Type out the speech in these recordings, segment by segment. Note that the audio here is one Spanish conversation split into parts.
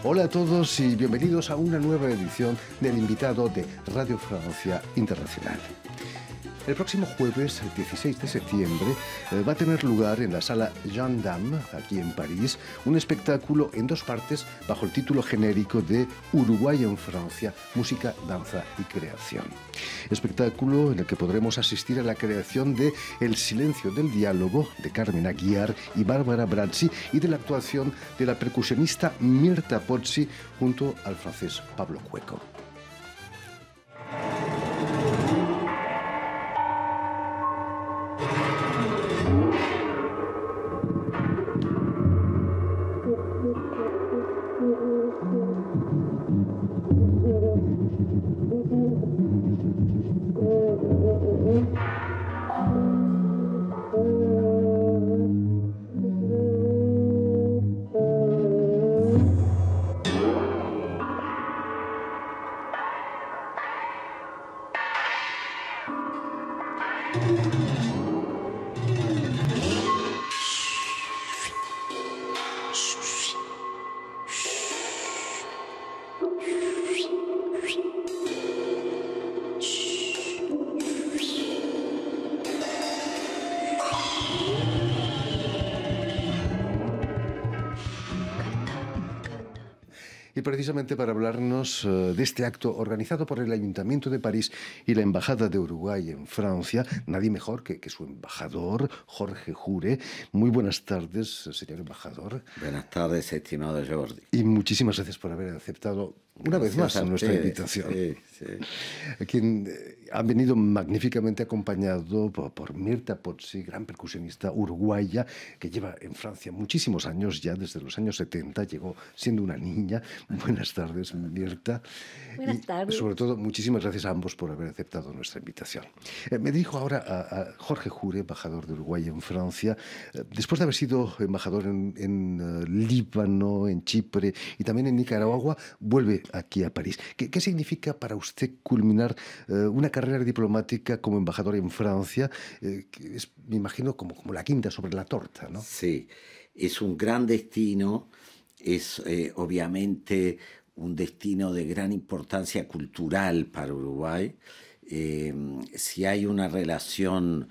Hola a todos y bienvenidos a una nueva edición del invitado de Radio Francia Internacional. El próximo jueves, 16 de septiembre, va a tener lugar en la sala Jeanne d'Arc, aquí en París, un espectáculo en dos partes bajo el título genérico de Uruguay en Francia, música, danza y creación. Espectáculo en el que podremos asistir a la creación de El silencio del diálogo, de Carmen Aguiar y Bárbara Brazzi, y de la actuación de la percusionista Mirta Pozzi junto al francés Pablo Cueco. Y precisamente para hablarnos de este acto organizado por el Ayuntamiento de París y la Embajada de Uruguay en Francia, nadie mejor que su embajador, Jorge Jure. Muy buenas tardes, señor embajador. Buenas tardes, estimado Jordi. Y muchísimas gracias por haber aceptado una vez más nuestra invitación. Sí, sí. Quien ha venido magníficamente acompañado por Mirta Pozzi, gran percusionista uruguaya que lleva en Francia muchísimos años, ya desde los años 70, llegó siendo una niña. Buenas tardes, Mirta. Buenas tardes. Y sobre todo, muchísimas gracias a ambos por haber aceptado nuestra invitación. Me dirijo ahora a Jorge Jure, embajador de Uruguay en Francia. Después de haber sido embajador en Líbano, en Chipre y también en Nicaragua, vuelve aquí a París. ¿Qué significa para usted culminar una carrera diplomática como embajador en Francia? Que es, me imagino, como la quinta sobre la torta, ¿no? Sí, es un gran destino, es obviamente un destino de gran importancia cultural para Uruguay. Si hay una relación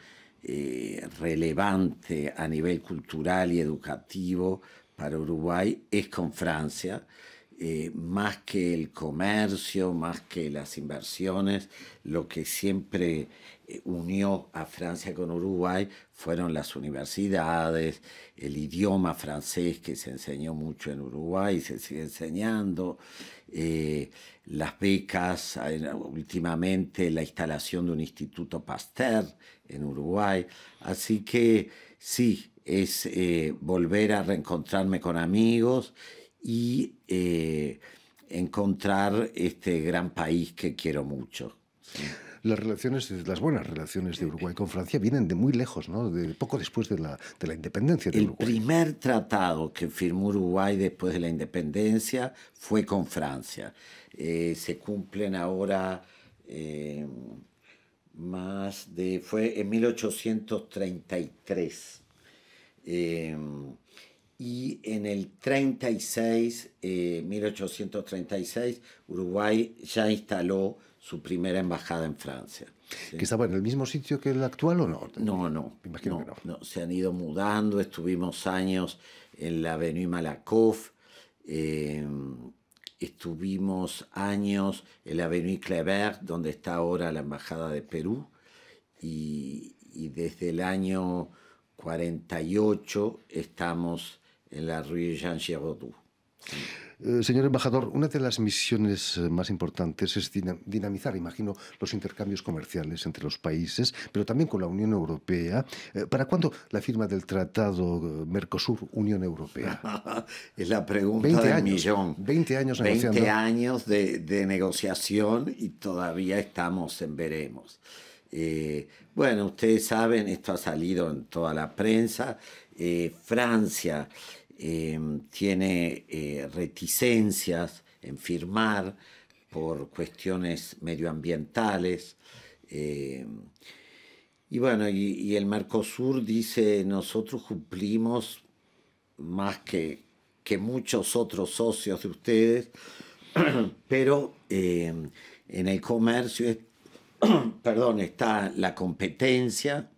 relevante a nivel cultural y educativo para Uruguay, es con Francia. Más que el comercio, más que las inversiones, lo que siempre unió a Francia con Uruguay fueron las universidades, el idioma francés que se enseñó mucho en Uruguay y se sigue enseñando, las becas, últimamente la instalación de un Instituto Pasteur en Uruguay. Así que sí, es volver a reencontrarme con amigos y encontrar este gran país que quiero mucho. ¿Sí? Las buenas relaciones de Uruguay con Francia vienen de muy lejos, ¿no? De poco después de la independencia de Uruguay. El primer tratado que firmó Uruguay después de la independencia fue con Francia. Se cumplen ahora fue en 1833. Y en el 1836, Uruguay ya instaló su primera embajada en Francia. ¿Sí? ¿Que estaba en el mismo sitio que el actual o no? No. Me imagino que no. Se han ido mudando, estuvimos años en la Avenue Malakoff, estuvimos años en la Avenue Kléber, donde está ahora la Embajada de Perú, y desde el año 48 estamos en la Rue Jean Giraudoux. Señor embajador, una de las misiones más importantes es dinamizar, imagino, los intercambios comerciales entre los países, pero también con la Unión Europea. ¿Para cuándo la firma del Tratado Mercosur-Unión Europea? Es la pregunta del millón. 20 años negociando. 20 años de negociación y todavía estamos en veremos. Bueno, ustedes saben, esto ha salido en toda la prensa. Francia tiene reticencias en firmar por cuestiones medioambientales. Y bueno, y el Mercosur dice, nosotros cumplimos más que que muchos otros socios de ustedes, pero en el comercio perdón, está la competencia,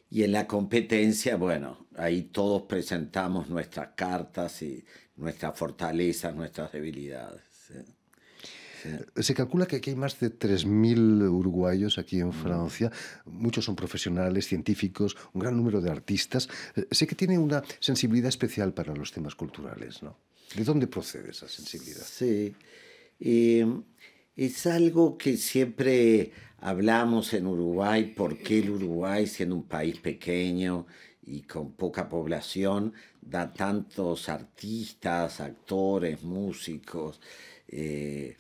y en la competencia, bueno, ahí todos presentamos nuestras cartas y nuestras fortalezas, nuestras debilidades. ¿Sí? Sí. Se calcula que aquí hay más de 3.000 uruguayos aquí en Francia. Muchos son profesionales, científicos, un gran número de artistas. Sé que tiene una sensibilidad especial para los temas culturales, ¿no? ¿De dónde procede esa sensibilidad? Sí. Eh, es algo que siempre hablamos en Uruguay, por qué el Uruguay, siendo un país pequeño y con poca población, da tantos artistas, actores, músicos. eh,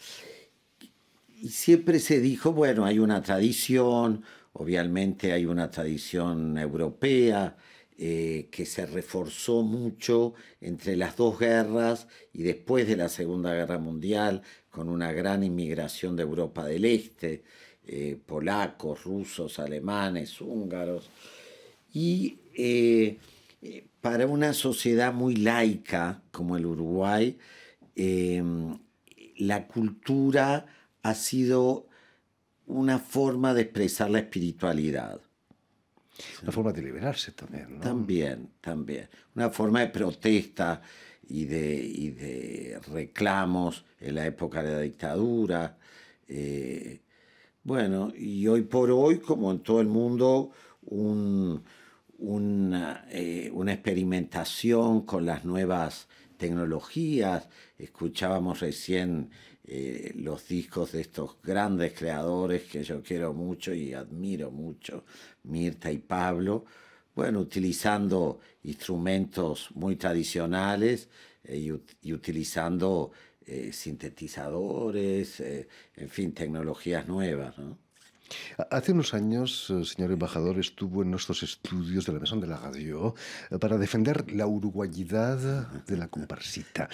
y siempre se dijo, bueno, hay una tradición, obviamente hay una tradición europea, que se reforzó mucho entre las dos guerras y después de la Segunda Guerra Mundial, con una gran inmigración de Europa del Este, polacos, rusos, alemanes, húngaros. Y para una sociedad muy laica como el Uruguay, eh, la cultura ha sido una forma de expresar la espiritualidad. Una forma de liberarse también, ¿no? También, también. Una forma de protesta y de reclamos en la época de la dictadura. Bueno, y hoy por hoy, como en todo el mundo, una experimentación con las nuevas tecnologías. Escuchábamos recién los discos de estos grandes creadores que yo quiero mucho y admiro mucho, Mirta y Pablo, bueno, utilizando instrumentos muy tradicionales y utilizando sintetizadores, en fin, tecnologías nuevas, ¿no? Hace unos años, señor embajador, estuvo en nuestros estudios de la Maison de la Radio para defender la uruguayidad de la comparsita,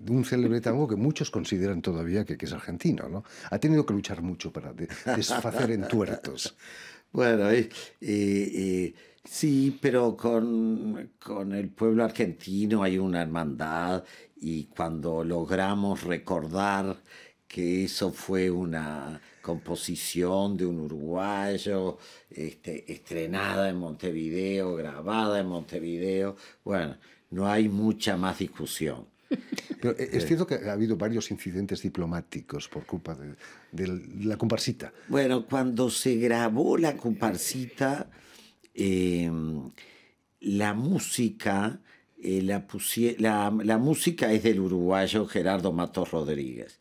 un célebre tango que muchos consideran todavía que es argentino, ¿no? Ha tenido que luchar mucho para desfacer entuertos. Bueno, sí, pero con el pueblo argentino hay una hermandad, y cuando logramos recordar que eso fue una composición de un uruguayo, estrenada en Montevideo, grabada en Montevideo, bueno, no hay mucha más discusión. Pero es cierto que ha habido varios incidentes diplomáticos por culpa de la comparsita. Bueno, cuando se grabó la comparsita, eh, la música, la música es del uruguayo Gerardo Matos Rodríguez.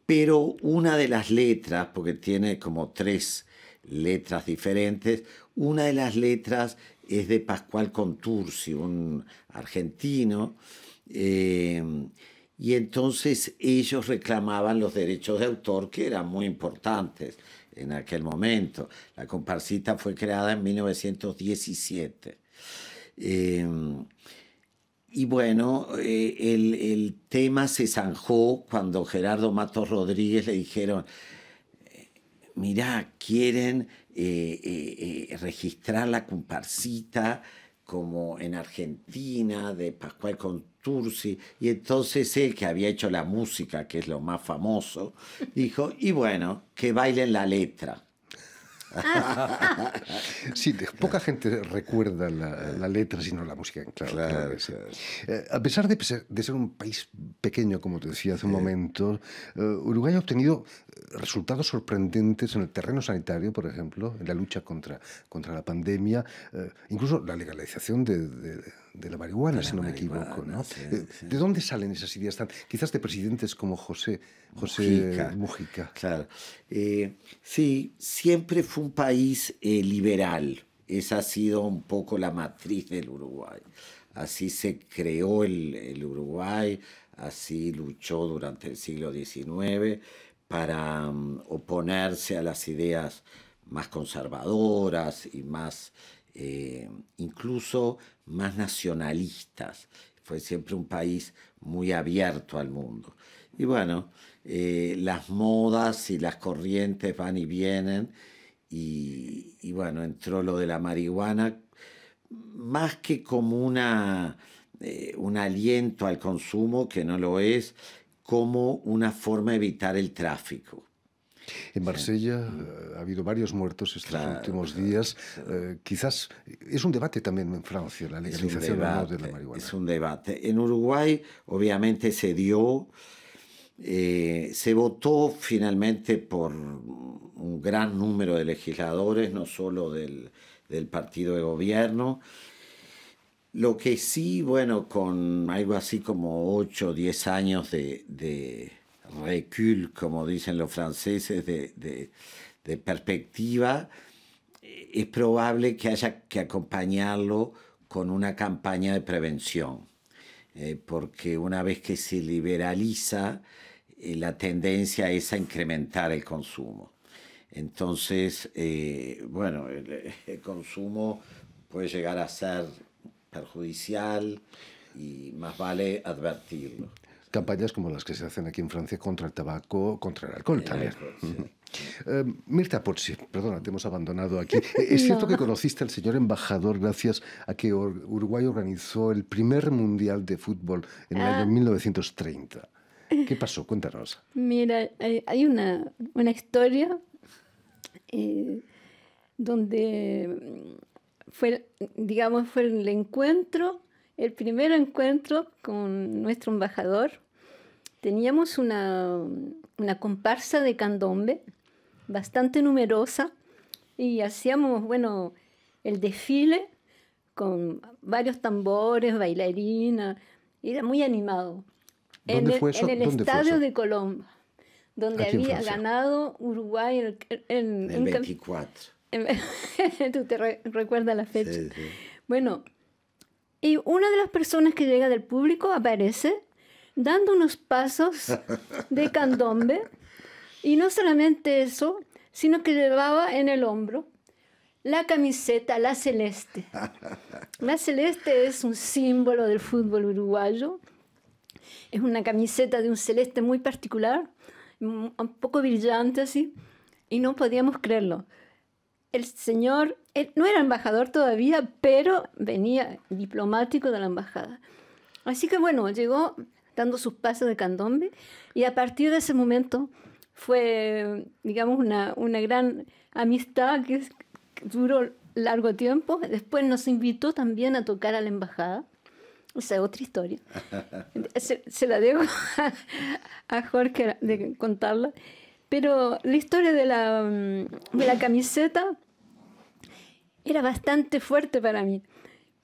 Pero una de las letras, porque tiene como 3 letras diferentes, una de las letras es de Pascual Contursi, un argentino, y entonces ellos reclamaban los derechos de autor, que eran muy importantes en aquel momento. La comparsita fue creada en 1917. Y bueno, el tema se zanjó cuando Gerardo Matos Rodríguez le dijeron, mirá, quieren registrar la comparsita como en Argentina, de Pascual Contursi, y entonces él, que había hecho la música, que es lo más famoso, dijo, y bueno, que bailen la letra. Sí, poca gente recuerda la letra, sino la música, claro que sí. A pesar de ser un país pequeño, como te decía hace un momento, Uruguay ha obtenido resultados sorprendentes en el terreno sanitario, por ejemplo, en la lucha contra la pandemia, incluso la legalización de la marihuana, si no me equivoco, ¿no? Sí, sí. ¿De dónde salen esas ideas quizás de presidentes como José Mujica? Claro. Sí, siempre fue un país liberal. Esa ha sido un poco la matriz del Uruguay. Así se creó el Uruguay, así luchó durante el siglo XIX para oponerse a las ideas más conservadoras y más, incluso más nacionalistas. Fue siempre un país muy abierto al mundo. Y bueno, las modas y las corrientes van y vienen, y bueno, entró lo de la marihuana, más que como un aliento al consumo, que no lo es, como una forma de evitar el tráfico. En Marsella ha habido varios muertos estos últimos días. Quizás es un debate también en Francia, la legalización o no de la marihuana. Es un debate. En Uruguay, obviamente, se votó finalmente por un gran número de legisladores, no solo del partido de gobierno. Lo que sí, bueno, con algo así como 8 o 10 años de recul, como dicen los franceses, de perspectiva, es probable que haya que acompañarlo con una campaña de prevención, porque una vez que se liberaliza, la tendencia es a incrementar el consumo. Entonces, bueno, el consumo puede llegar a ser perjudicial y más vale advertirlo. Campañas como las que se hacen aquí en Francia contra el tabaco, contra el alcohol también. Sí. Mirta Pozzi, perdona, te hemos abandonado aquí. ¿Es cierto que conociste al señor embajador gracias a que Uruguay organizó el primer mundial de fútbol en el año 1930? ¿Qué pasó? Cuéntanos. Mira, hay una historia donde fue el encuentro, el primer encuentro con nuestro embajador. Teníamos una comparsa de candombe bastante numerosa y hacíamos, bueno, el desfile con varios tambores, bailarinas, era muy animado. ¿Dónde fue eso? En el estadio de Colón, donde había ganado Uruguay en el 24. Tú te recuerdas la fecha. Sí, sí. Bueno, y una de las personas que llega del público aparece dando unos pasos de candombe, y no solamente eso, sino que llevaba en el hombro la camiseta, la celeste. La celeste es un símbolo del fútbol uruguayo. Es una camiseta de un celeste muy particular, un poco brillante así, y no podíamos creerlo. El señor, él no era embajador todavía, pero venía diplomático de la embajada. Así que bueno, llegó dando sus pasos de candombe, y a partir de ese momento fue, digamos, una gran amistad que duró largo tiempo. Después nos invitó también a tocar a la embajada. Esa es otra historia. Se la dejo a Jorge de contarla. Pero la historia de la camiseta era bastante fuerte para mí,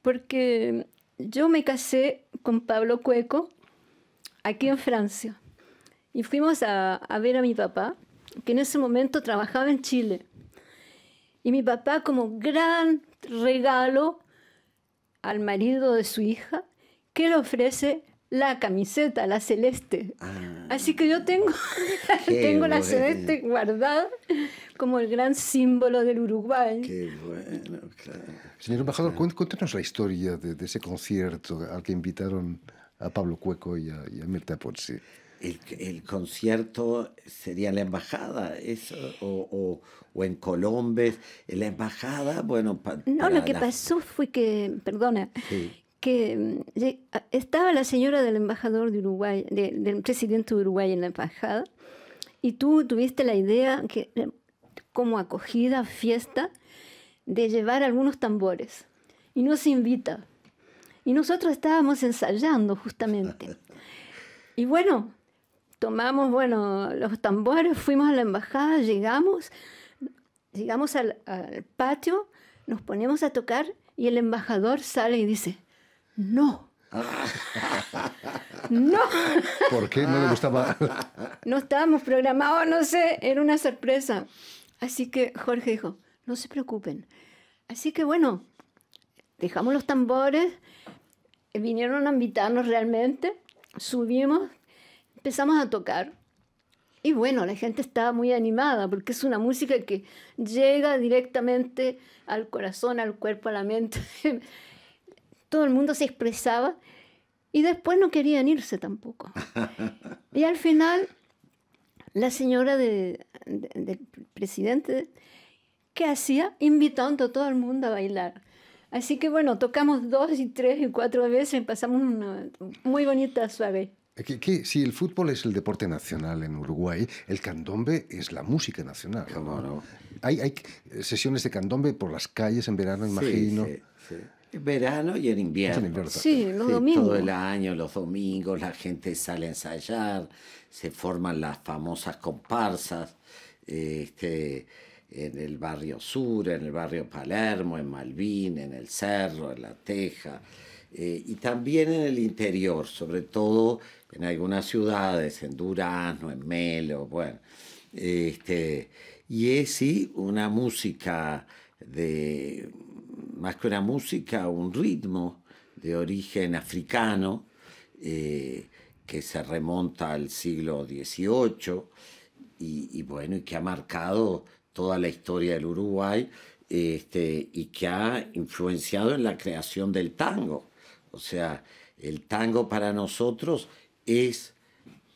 porque yo me casé con Pablo Cueco aquí en Francia, y fuimos a ver a mi papá, que en ese momento trabajaba en Chile. Y mi papá, como gran regalo al marido de su hija, que le ofrece la camiseta, la celeste. Así que yo tengo la celeste guardada como el gran símbolo del Uruguay. Qué bueno, claro. Señor embajador, cuéntenos la historia de ese concierto al que invitaron a Pablo Cueco y a Mirta Pozzi. El concierto sería la embajada, eso, o en Colombes, en la embajada, bueno... No, lo que pasó fue que, perdona, sí, que estaba la señora del embajador de Uruguay, del presidente de Uruguay en la embajada, y tú tuviste la idea, que como acogida, fiesta, de llevar algunos tambores, y nos invita. Y nosotros estábamos ensayando justamente. Y bueno, tomamos los tambores, fuimos a la embajada, llegamos al patio, nos ponemos a tocar, y el embajador sale y dice: no. No. ¿Por qué no le gustaba? No estábamos programados, no sé, era una sorpresa. Así que Jorge dijo: no se preocupen. Así que bueno, dejamos los tambores, vinieron a invitarnos realmente, subimos, empezamos a tocar. Y bueno, la gente estaba muy animada, porque es una música que llega directamente al corazón, al cuerpo, a la mente. Todo el mundo se expresaba, y después no querían irse tampoco. Y al final, la señora del presidente, ¿qué hacía? Invitando a todo el mundo a bailar. Así que bueno, tocamos 2 y 3 y 4 veces, pasamos una muy bonita suave. Si el fútbol es el deporte nacional en Uruguay, el candombe es la música nacional. ¿Cómo no? Hay sesiones de candombe por las calles en verano, imagino. Sí, sí. En verano y en invierno. Sí, los Sí, domingos. todo el año, los domingos, la gente sale a ensayar, se forman las famosas comparsas en el barrio sur, en el barrio Palermo, en Malvin, en el Cerro, en La Teja, y también en el interior, sobre todo en algunas ciudades, en Durazno, en Melo, bueno. Y es sí una música más que una música, un ritmo de origen africano, que se remonta al siglo XVIII y bueno, y que ha marcado toda la historia del Uruguay, y que ha influenciado en la creación del tango. O sea, el tango para nosotros es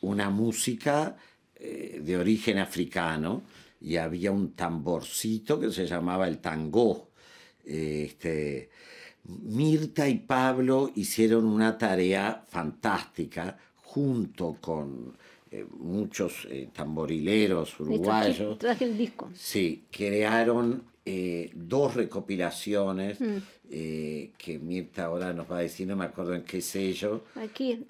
una música de origen africano, y había un tamborcito que se llamaba el tangó. Mirta y Pablo hicieron una tarea fantástica junto con muchos tamborileros uruguayos. Traje el disco. Sí, crearon 2 recopilaciones que Mirta ahora nos va a decir, no me acuerdo en qué sello. Aquí.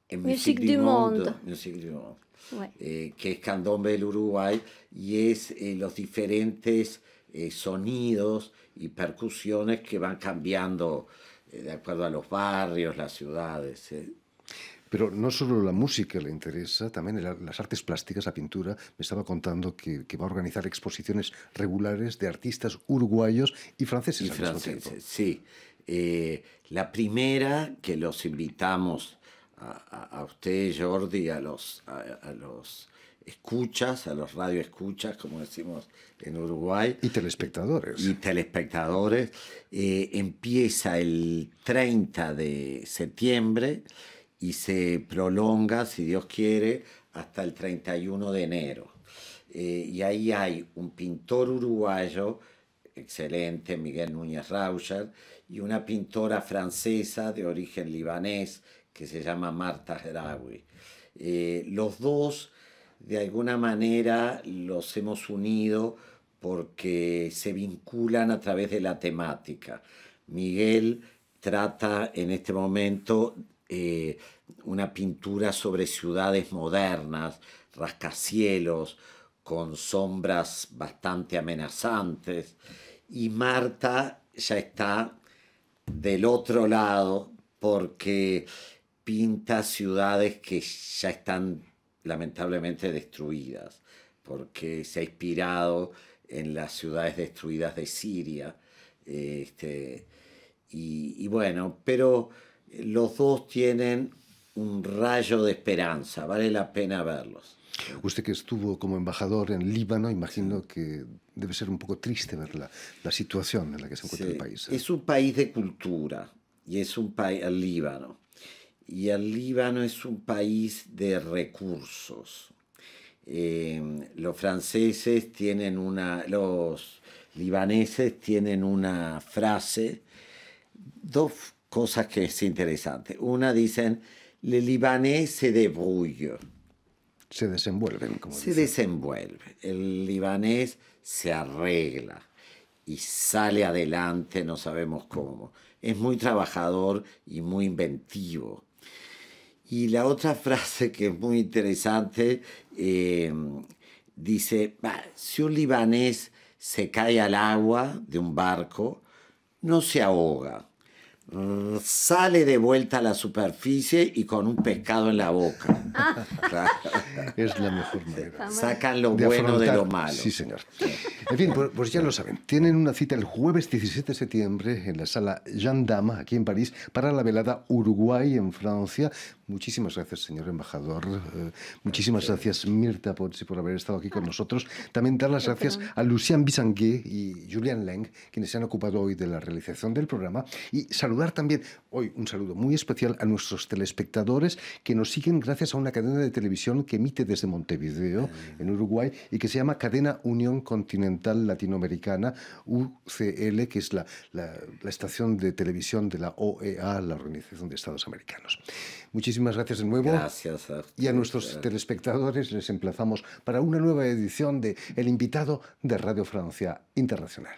En Musique du Monde. Musique du Monde. Ouais. Que es Candombe del Uruguay, y es los diferentes sonidos y percusiones que van cambiando de acuerdo a los barrios, las ciudades. Pero no solo la música le interesa, también las artes plásticas, la pintura. Me estaba contando que va a organizar exposiciones regulares de artistas uruguayos y franceses al mismo tiempo. Sí. La primera, que los invitamos a usted, Jordi, a los escuchas, a los radioescuchas, como decimos en Uruguay. Y telespectadores. Empieza el 30 de septiembre y se prolonga, si Dios quiere, hasta el 31 de enero. Y ahí hay un pintor uruguayo excelente, Miguel Núñez Raucher, y una pintora francesa de origen libanés que se llama Marta Heraoui. Los dos, de alguna manera, los hemos unido porque se vinculan a través de la temática. Miguel trata en este momento una pintura sobre ciudades modernas, rascacielos, con sombras bastante amenazantes, y Marta ya está del otro lado porque pinta ciudades que ya están lamentablemente destruidas, porque se ha inspirado en las ciudades destruidas de Siria. Y bueno, pero los dos tienen un rayo de esperanza, vale la pena verlos. Usted que estuvo como embajador en Líbano, imagino que debe ser un poco triste ver la situación en la que se encuentra el país. Es un país de cultura, y es un país, el Líbano. Y el Líbano es un país de recursos. Los franceses tienen los libaneses tienen una frase, 2 cosas que es interesante. Una, dicen, le libanés se débrouille. Se desenvuelven, como Se dicen. desenvuelve. El libanés se arregla y sale adelante, no sabemos cómo. Es muy trabajador y muy inventivo. Y la otra frase que es muy interesante, dice, si un libanés se cae al agua de un barco, no se ahoga, sale de vuelta a la superficie y con un pescado en la boca. Claro. Es la mejor manera. Sacan lo de bueno de afrontar. lo malo. Sí, señor. En fin, pues ya lo saben. Tienen una cita el jueves 17 de septiembre en la sala Jean Dame, aquí en París, para la velada Uruguay en Francia. Muchísimas gracias, señor embajador. Muchísimas gracias, Mirta Pozzi, por haber estado aquí con nosotros. También dar las gracias a Lucien Bissanguet y Julien Leng, quienes se han ocupado hoy de la realización del programa. Y saludar también, hoy un saludo muy especial a nuestros telespectadores que nos siguen gracias a una cadena de televisión que emite desde Montevideo, en Uruguay, y que se llama Cadena Unión Continental. Occidental Latinoamericana, UCL, que es la estación de televisión de la OEA, la Organización de Estados Americanos. Muchísimas gracias de nuevo. Gracias a ustedes. Y a nuestros telespectadores les emplazamos para una nueva edición de El invitado de Radio Francia Internacional.